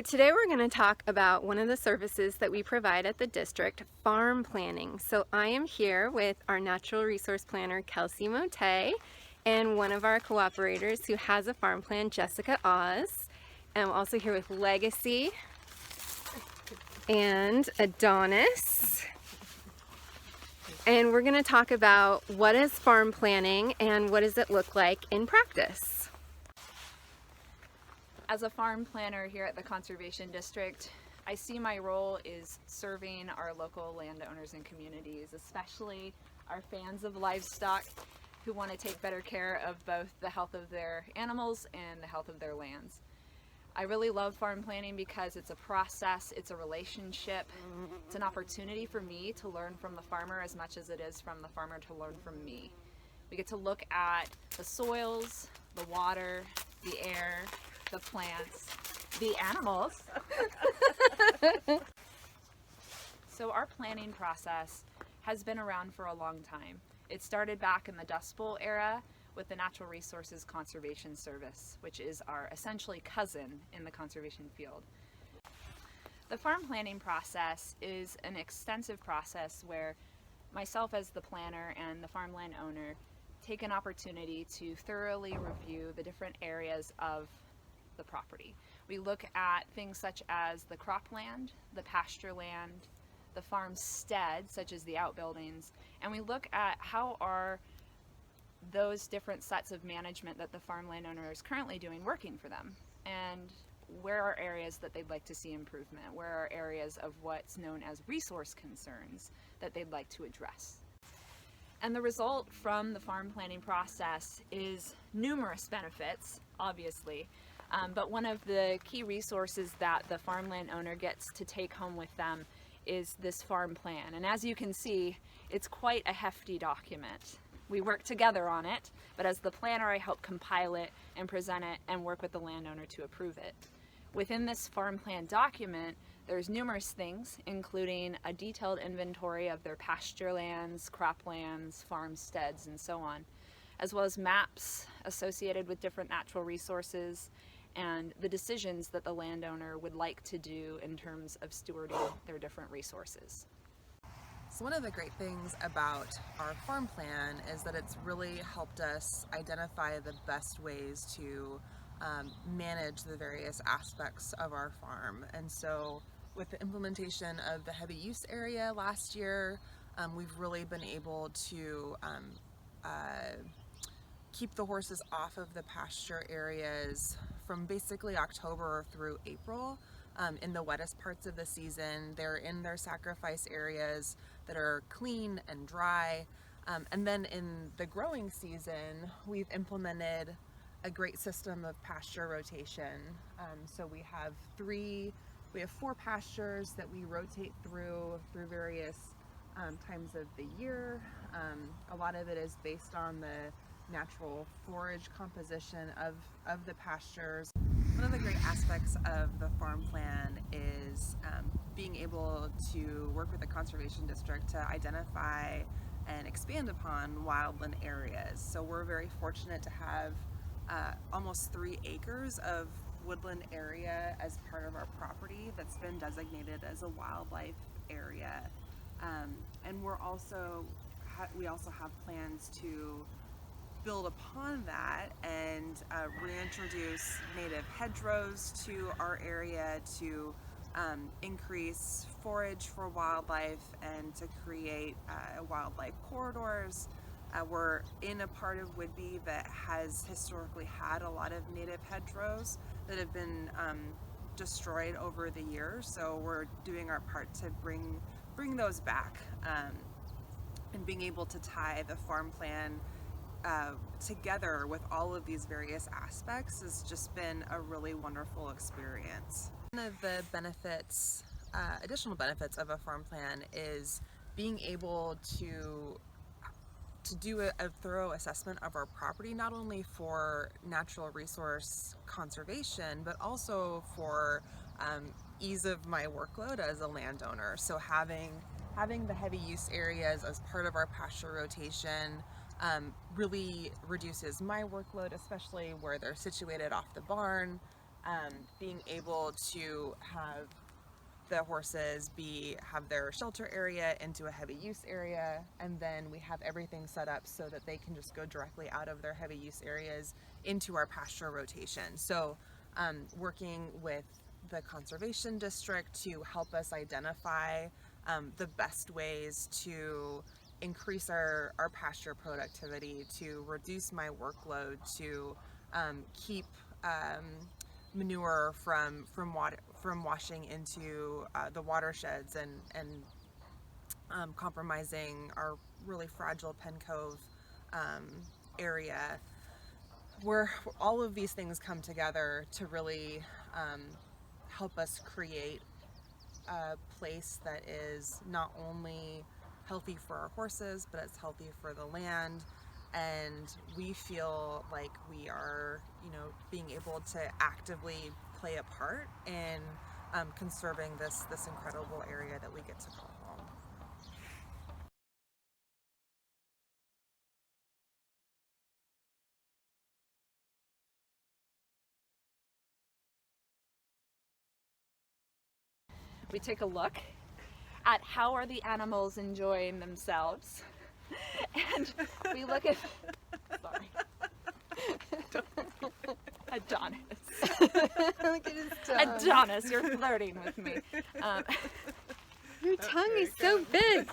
So today we're going to talk about one of the services that we provide at the district, farm planning. So I am here with our natural resource planner, Kelsi Mottet, and one of our cooperators who has a farm plan, Jessica Aws. And I'm also here with Legacy and Adonis. And we're going to talk about what is farm planning and what does it look like in practice. As a farm planner here at the Conservation District, I see my role is serving our local landowners and communities, especially our fans of livestock who want to take better care of both the health of their animals and the health of their lands. I really love farm planning because it's a process, it's a relationship, it's an opportunity for me to learn from the farmer as much as it is from the farmer to learn from me. We get to look at the soils, the water, the air, the plants, the animals. So our planning process has been around for a long time. It started back in the Dust Bowl era with the Natural Resources Conservation Service, which is our essentially cousin in the conservation field. The farm planning process is an extensive process where myself as the planner and the farmland owner take an opportunity to thoroughly review the different areas of the property. We look at things such as the cropland, the pasture land, the farmstead, such as the outbuildings, and we look at how are those different sets of management that the farmland owner is currently doing working for them, and where are areas that they'd like to see improvement, where are areas of what's known as resource concerns that they'd like to address. And the result from the farm planning process is numerous benefits, obviously, but one of the key resources that the farmland owner gets to take home with them is this farm plan. And as you can see, it's quite a hefty document. We work together on it, but as the planner, I help compile it and present it and work with the landowner to approve it. Within this farm plan document, there's numerous things, including a detailed inventory of their pasture lands, croplands, farmsteads, and so on, as well as maps associated with different natural resources and the decisions that the landowner would like to do in terms of stewarding their different resources. So one of the great things about our farm plan is that it's really helped us identify the best ways to manage the various aspects of our farm. And so with the implementation of the heavy use area last year, we've really been able to keep the horses off of the pasture areas from basically October through April. In the wettest parts of the season, they're in their sacrifice areas that are clean and dry. And then in the growing season, we've implemented a great system of pasture rotation. So we have four pastures that we rotate through various times of the year. A lot of it is based on the natural forage composition of the pastures. One of the great aspects of the farm plan is being able to work with the Conservation District to identify and expand upon wildland areas. So we're very fortunate to have almost 3 acres of woodland area as part of our property that's been designated as a wildlife area. And we also have plans to build upon that and reintroduce native hedgerows to our area to increase forage for wildlife and to create wildlife corridors. We're in a part of Whidbey that has historically had a lot of native hedgerows that have been destroyed over the years, so we're doing our part to bring those back, and being able to tie the farm plan together with all of these various aspects has just been a really wonderful experience. One of the benefits, additional benefits of a farm plan is being able to do a thorough assessment of our property, not only for natural resource conservation, but also for ease of my workload as a landowner. So having the heavy use areas as part of our pasture rotation really reduces my workload, especially where they're situated off the barn. being able to have the horses have their shelter area into a heavy use area, and then we have everything set up so that they can just go directly out of their heavy use areas into our pasture rotation. So working with the conservation district to help us identify the best ways to increase our pasture productivity, to reduce my workload, to keep manure from washing into the watersheds and compromising our really fragile Pen Cove area, where all of these things come together to really help us create a place that is not only healthy for our horses, but it's healthy for the land. And we feel like we are, being able to actively play a part in conserving this incredible area that we get to call home. We take a look at how are the animals enjoying themselves, and we look at Adonis. Look at his tongue. Adonis, you're flirting with me. Your tongue is so big.